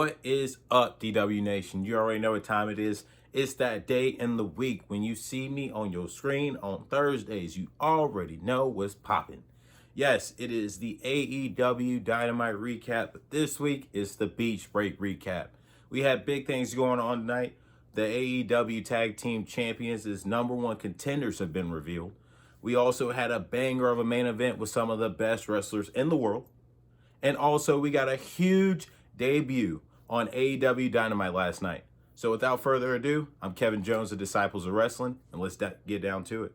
What is up, DW Nation? You already know what time it is. It's that day in the week when you see me on your screen on Thursdays. You already know what's popping. Yes, it is the AEW Dynamite Recap, but this week is the Beach Break Recap. We had big things going on tonight. The AEW Tag Team Champions' #1 contenders have been revealed. We also had a banger of a main event with some of the best wrestlers in the world. And also, we got a huge debut on AEW Dynamite last night. So without further ado, I'm Kevin Jones, the Disciples of Wrestling, and let's get down to it.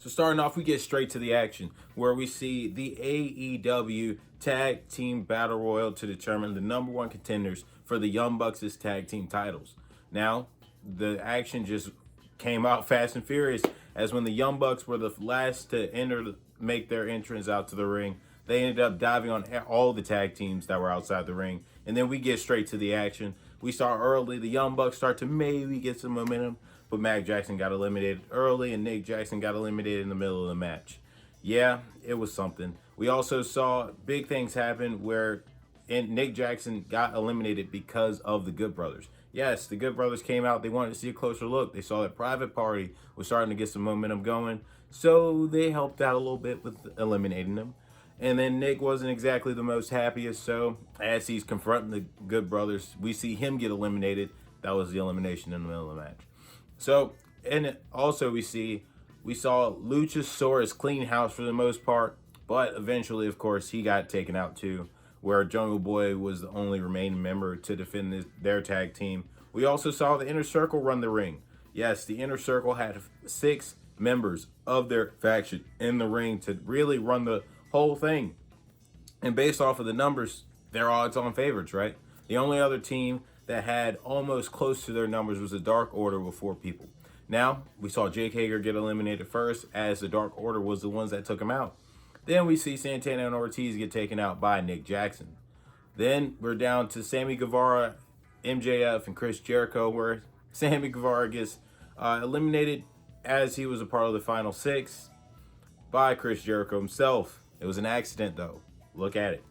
So starting off, we get straight to the action, where we see the AEW Tag Team Battle Royal to determine the #1 contenders for the Young Bucks' tag team titles. Now, the action just came out fast and furious, as when the Young Bucks were the last to make their entrance out to the ring, they ended up diving on all the tag teams that were outside the ring. And then we get straight to the action. We start early. The Young Bucks start to maybe get some momentum, but Mac Jackson got eliminated early and Nick Jackson got eliminated in the middle of the match. Yeah, it was something. We also saw big things happen where Nick Jackson got eliminated because of the Good Brothers. Yes, the Good Brothers came out. They wanted to see a closer look. They saw that Private Party was starting to get some momentum going, so they helped out a little bit with eliminating them. And then Nick wasn't exactly the most happiest, so as he's confronting the Good Brothers, we see him get eliminated. That was the elimination in the middle of the match. So, and also we saw Luchasaurus clean house for the most part, but eventually, of course, he got taken out too, where Jungle Boy was the only remaining member to defend their tag team. We also saw the Inner Circle run the ring. Yes, the Inner Circle had 6 members of their faction in the ring to really run the whole thing. And based off of the numbers, they're odds-on favorites, right? The only other team that had almost close to their numbers was the Dark Order with 4 people. Now, we saw Jake Hager get eliminated first, as the Dark Order was the ones that took him out. Then we see Santana and Ortiz get taken out by Nick Jackson. Then we're down to Sammy Guevara, MJF, and Chris Jericho, where Sammy Guevara gets eliminated as he was a part of the Final 6 by Chris Jericho himself. It was an accident, though. Look at it.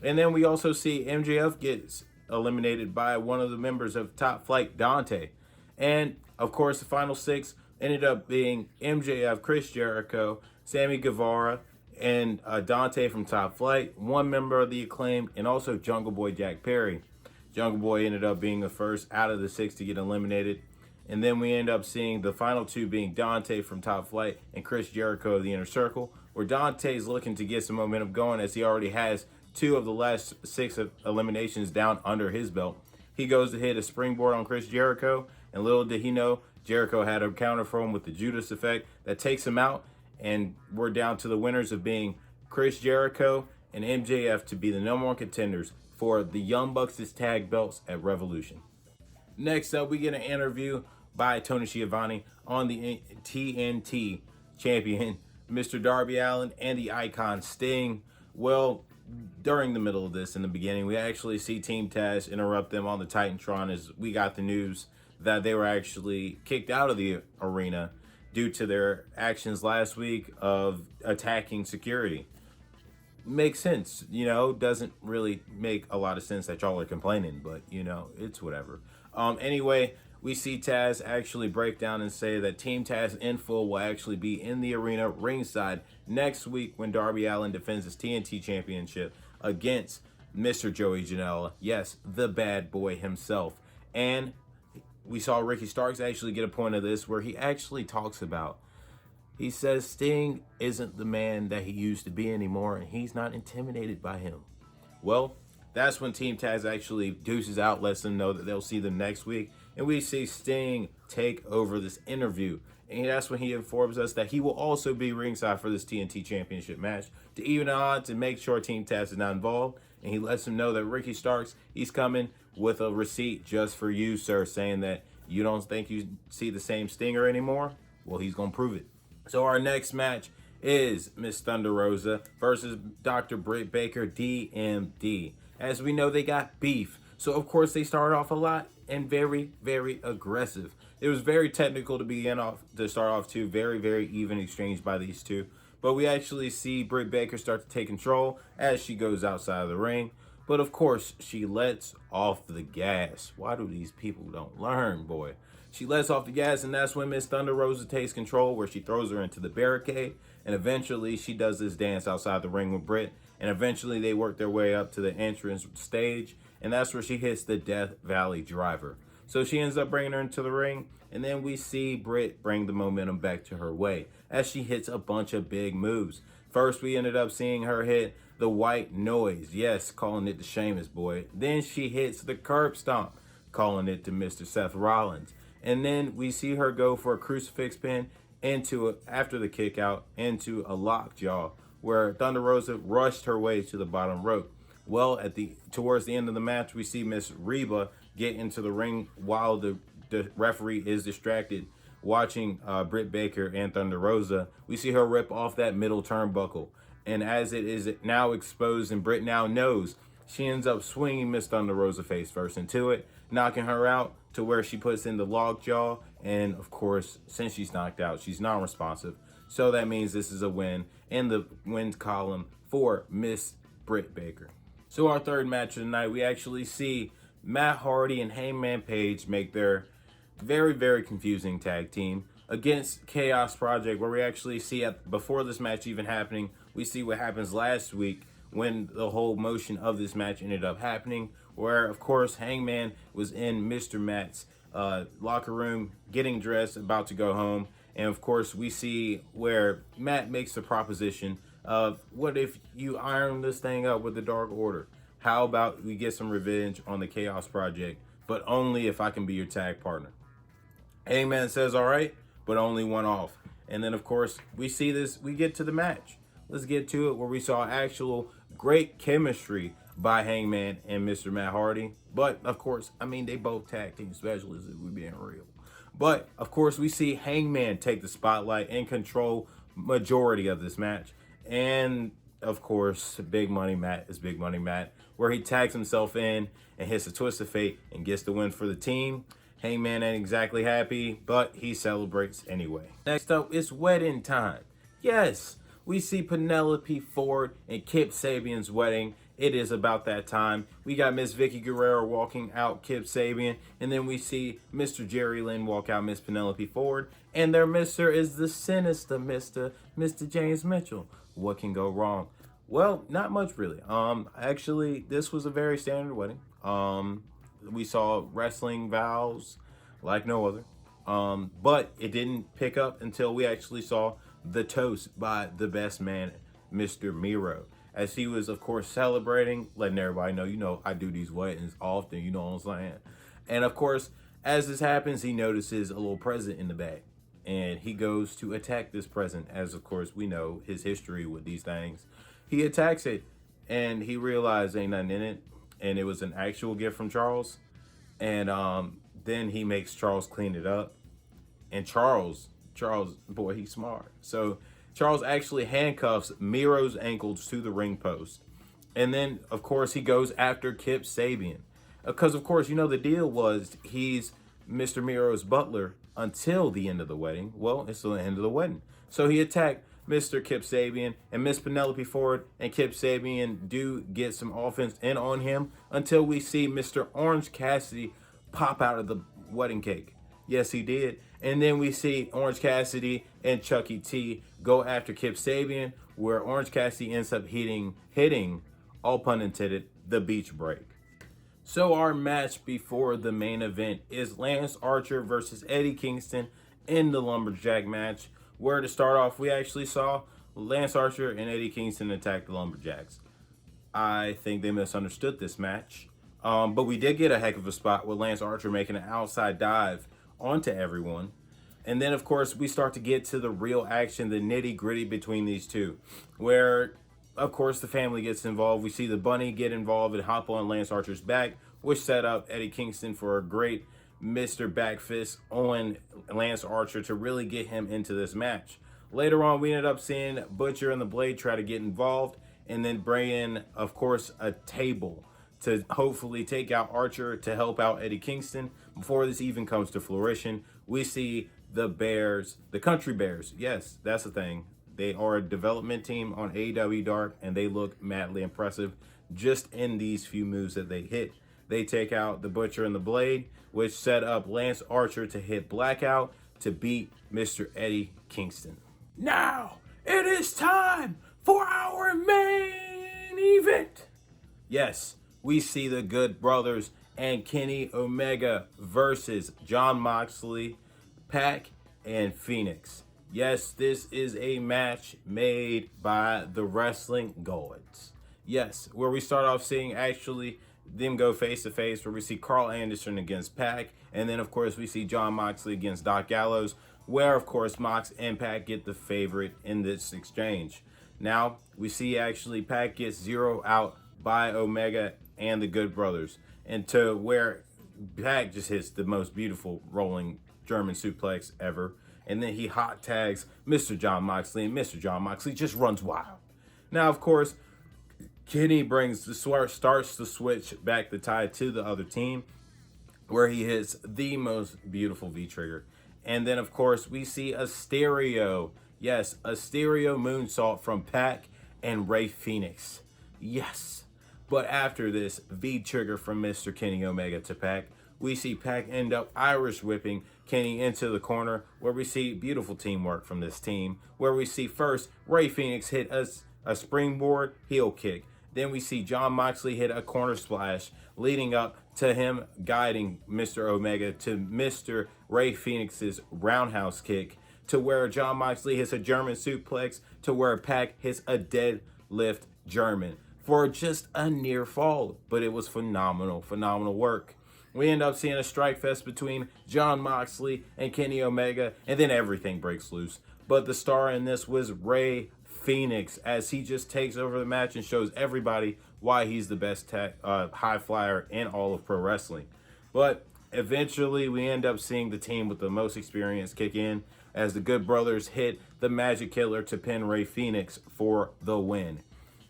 And then we also see MJF gets eliminated by one of the members of Top Flight, Dante. And, of course, the Final 6 ended up being MJF, Chris Jericho, Sammy Guevara, and Dante from Top Flight, 1 member of the Acclaim, and also Jungle Boy Jack Perry. Jungle Boy ended up being the first out of the 6 to get eliminated. And then we end up seeing the final 2 being Dante from Top Flight and Chris Jericho of the Inner Circle, where Dante's looking to get some momentum going, as he already has 2 of the last 6 eliminations down under his belt. He goes to hit a springboard on Chris Jericho, and little did he know, Jericho had a counter for him with the Judas effect that takes him out. And we're down to the winners of being Chris Jericho and MJF to be the #1 contenders for the Young Bucks' tag belts at Revolution. Next up, we get an interview by Tony Schiavone on the TNT champion, Mr. Darby Allin, and the Icon Sting. Well, during the middle of this, in the beginning, we actually see Team Taz interrupt them on the Titantron, as we got the news that they were actually kicked out of the arena due to their actions last week of attacking security. Makes sense, doesn't really make a lot of sense that y'all are complaining, but, it's whatever. Anyway, we see Taz actually break down and say that Team Taz in full will actually be in the arena ringside next week when Darby Allin defends his TNT championship against Mr. Joey Janela. Yes, the bad boy himself. And we saw Ricky Starks actually get a point of this, where he actually talks about, he says Sting isn't the man that he used to be anymore, and he's not intimidated by him. Well, that's when Team Taz actually deuces out, lets them know that they'll see them next week, and we see Sting take over this interview. And that's when he informs us that he will also be ringside for this TNT Championship match to even odds and make sure Team Taz is not involved. And he lets him know that Ricky Starks, he's coming with a receipt just for you, sir, saying that you don't think you see the same Stinger anymore. Well, he's going to prove it. So our next match is Miss Thunder Rosa versus Dr. Britt Baker, DMD. As we know, they got beef. So, of course, they start off a lot and very, very aggressive. It was very technical to start off too. Very, very even exchange by these two. But we actually see Britt Baker start to take control as she goes outside of the ring. But of course, she lets off the gas. Why do these people don't learn, boy? She lets off the gas, and that's when Miss Thunder Rosa takes control, where she throws her into the barricade. And eventually, she does this dance outside the ring with Britt. And eventually, they work their way up to the entrance stage. And that's where she hits the Death Valley Driver. So she ends up bringing her into the ring. And then we see Britt bring the momentum back to her way as she hits a bunch of big moves. First, we ended up seeing her hit the white noise. Yes, calling it the Sheamus boy. Then she hits the curb stomp, calling it to Mr. Seth Rollins. And then we see her go for a crucifix pin after the kick out into a lockjaw, where Thunder Rosa rushed her way to the bottom rope. Well, towards the end of the match, we see Miss Reba get into the ring while the referee is distracted watching Britt Baker and Thunder Rosa. We see her rip off that middle turnbuckle. And as it is now exposed and Britt now knows, she ends up swinging Miss Thunder Rosa face first into it, knocking her out to where she puts in the lockjaw. And of course, since she's knocked out, she's non-responsive. So that means this is a win in the wins column for Miss Britt Baker. So our third match of the night, we actually see Matt Hardy and Hangman Page make their very, very confusing tag team against Chaos Project, where we actually see before this match even happening, we see what happens last week when the whole motion of this match ended up happening, where of course Hangman was in Mr. Matt's locker room getting dressed, about to go home. And of course we see where Matt makes the proposition of, what if you iron this thing up with the Dark Order? How about we get some revenge on the Chaos Project, but only if I can be your tag partner? Hangman says, all right, but only one off. And then, of course, we see this, we get to the match. Let's get to it, where we saw actual great chemistry by Hangman and Mr. Matt Hardy. But, of course, I mean, they both tag team specialists, if we're being real. But, of course, we see Hangman take the spotlight and control majority of this match. And, of course, Big Money Matt is Big Money Matt, where he tags himself in and hits a twist of fate and gets the win for the team. Hangman ain't exactly happy, but he celebrates anyway. Next up, it's wedding time. Yes, we see Penelope Ford and Kip Sabian's wedding. It is about that time. We got Miss Vicky Guerrero walking out Kip Sabian, and then we see Mr. Jerry Lynn walk out Miss Penelope Ford, and their mister is the sinister Mr. James Mitchell. What can go wrong? Well, not much really. Actually, this was a very standard wedding. We saw wrestling vows like no other. But it didn't pick up until we actually saw the toast by the best man, Mr. Miro. As he was, of course, celebrating, letting everybody know, I do these weddings often, you know what I'm saying? And, of course, as this happens, he notices a little present in the bag. And he goes to attack this present, as, of course, we know his history with these things. He attacks it, and he realized ain't nothing in it. And it was an actual gift from Charles. And then he makes Charles clean it up. And Charles, boy, he's smart. So Charles actually handcuffs Miro's ankles to the ring post. And then, of course, he goes after Kip Sabian. Because, of course, the deal was he's Mr. Miro's butler until the end of the wedding. Well, it's the end of the wedding. So he attacked Mr. Kip Sabian, and Miss Penelope Ford and Kip Sabian do get some offense in on him until we see Mr. Orange Cassidy pop out of the wedding cake. Yes, he did. And then we see Orange Cassidy and Chucky T go after Kip Sabian, where Orange Cassidy ends up hitting, all pun intended, the beach break. So our match before the main event is Lance Archer versus Eddie Kingston in the Lumberjack match, where to start off, we actually saw Lance Archer and Eddie Kingston attack the Lumberjacks. I think they misunderstood this match. But we did get a heck of a spot with Lance Archer making an outside dive onto everyone. And then, of course, we start to get to the real action, the nitty-gritty between these two, where, of course, the family gets involved. We see the bunny get involved and hop on Lance Archer's back, which set up Eddie Kingston for a great Mr. Backfist on Lance Archer to really get him into this match. Later on, we ended up seeing Butcher and the Blade try to get involved and then bring in, of course, a table to hopefully take out Archer to help out Eddie Kingston. Before this even comes to fruition, we see the Bears, the Country Bears. Yes, that's the thing. They are a development team on AEW Dark, and they look madly impressive just in these few moves that they hit. They take out the Butcher and the Blade, which set up Lance Archer to hit Blackout to beat Mr. Eddie Kingston. Now, it is time for our main event. Yes, we see the Good Brothers and Kenny Omega versus Jon Moxley, Pac, and Phoenix. Yes, this is a match made by the wrestling gods. Yes, where we start off seeing actually them go face to face, where we see Carl Anderson against Pac, and then of course we see Jon Moxley against Doc Gallows, where of course Mox and Pac get the favorite in this exchange. Now we see actually Pac gets 0 out by Omega and the Good Brothers, and to where Pac just hits the most beautiful rolling German suplex ever, and then he hot tags Mr. Jon Moxley, and Mr. Jon Moxley just runs wild. Now of course Kenny brings the starts to switch back the tide to the other team, where he hits the most beautiful V-trigger. And then, of course, we see a stereo. Yes, a stereo moonsault from Pac and Rey Fenix. Yes. But after this V-trigger from Mr. Kenny Omega to Pac, we see Pac end up Irish whipping Kenny into the corner, where we see beautiful teamwork from this team, where we see first Rey Fenix hit a springboard heel kick. Then we see Jon Moxley hit a corner splash, leading up to him guiding Mr. Omega to Mr. Rey Fenix's roundhouse kick, to where Jon Moxley hits a German suplex, to where Pac hits a deadlift German for just a near fall. But it was phenomenal work. We end up seeing a strike fest between Jon Moxley and Kenny Omega, and then everything breaks loose. But the star in this was Rey Fenix, as he just takes over the match and shows everybody why he's the best high flyer in all of pro wrestling. But eventually we end up seeing the team with the most experience kick in, as the Good Brothers hit the Magic Killer to pin Rey Fenix for the win.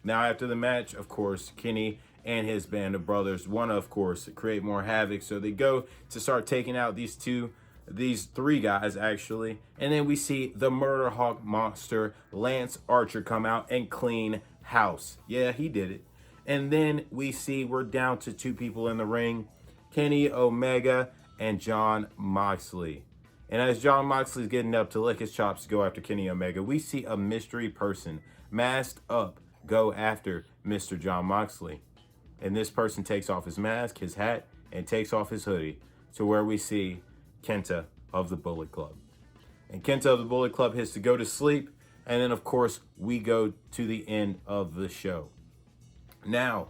Now after the match, of course, Kenny and his band of brothers want to, of course, create more havoc, so they go to start taking out these three guys actually, and then we see the Murder Hawk monster Lance Archer come out and clean house. Yeah, he did it. And then we see we're down to 2 people in the ring, Kenny Omega and Jon Moxley. And as Jon Moxley's getting up to lick his chops to go after Kenny Omega, we see a mystery person masked up go after Mr. Jon Moxley. And this person takes off his mask, his hat, and takes off his hoodie, to where we see Kenta of the Bullet Club. And Kenta of the Bullet Club hits to go to sleep, and then of course we go to the end of the show. Now,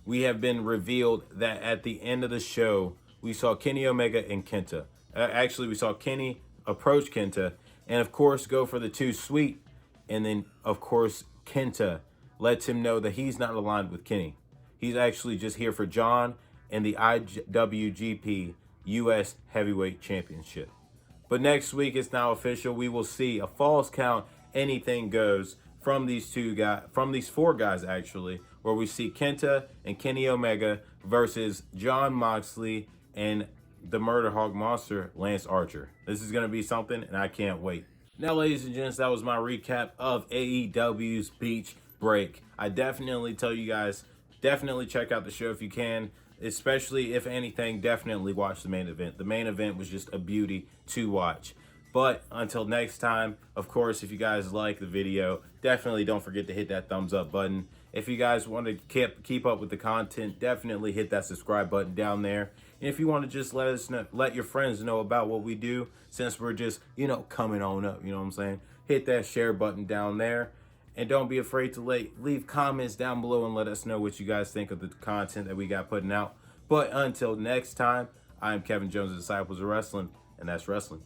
we have been revealed that at the end of the show, we saw Kenny Omega and Kenta. Actually, we saw Kenny approach Kenta, and of course go for the 2 sweet, and then of course Kenta lets him know that he's not aligned with Kenny. He's actually just here for John and the IWGP U.S. Heavyweight Championship. But next week, it's now official. We will see a falls count, anything goes from these 4 guys actually, where we see Kenta and Kenny Omega versus Jon Moxley and the Murder Hawk monster Lance Archer. This is going to be something, and I can't wait. Now, ladies and gents, that was my recap of AEW's Beach Break. I definitely tell you guys, definitely check out the show if you can. Especially if anything, definitely watch the main event. The main event was just a beauty to watch. But until next time, of course, if you guys like the video, definitely don't forget to hit that thumbs up button. If you guys want to keep up with the content, definitely hit that subscribe button down there. And if you want to just let your friends know about what we do, since we're just, coming on up, you know what I'm saying? Hit that share button down there. And don't be afraid to leave comments down below and let us know what you guys think of the content that we got putting out. But until next time, I'm Kevin Jones, the Disciples of Wrestling, and that's wrestling.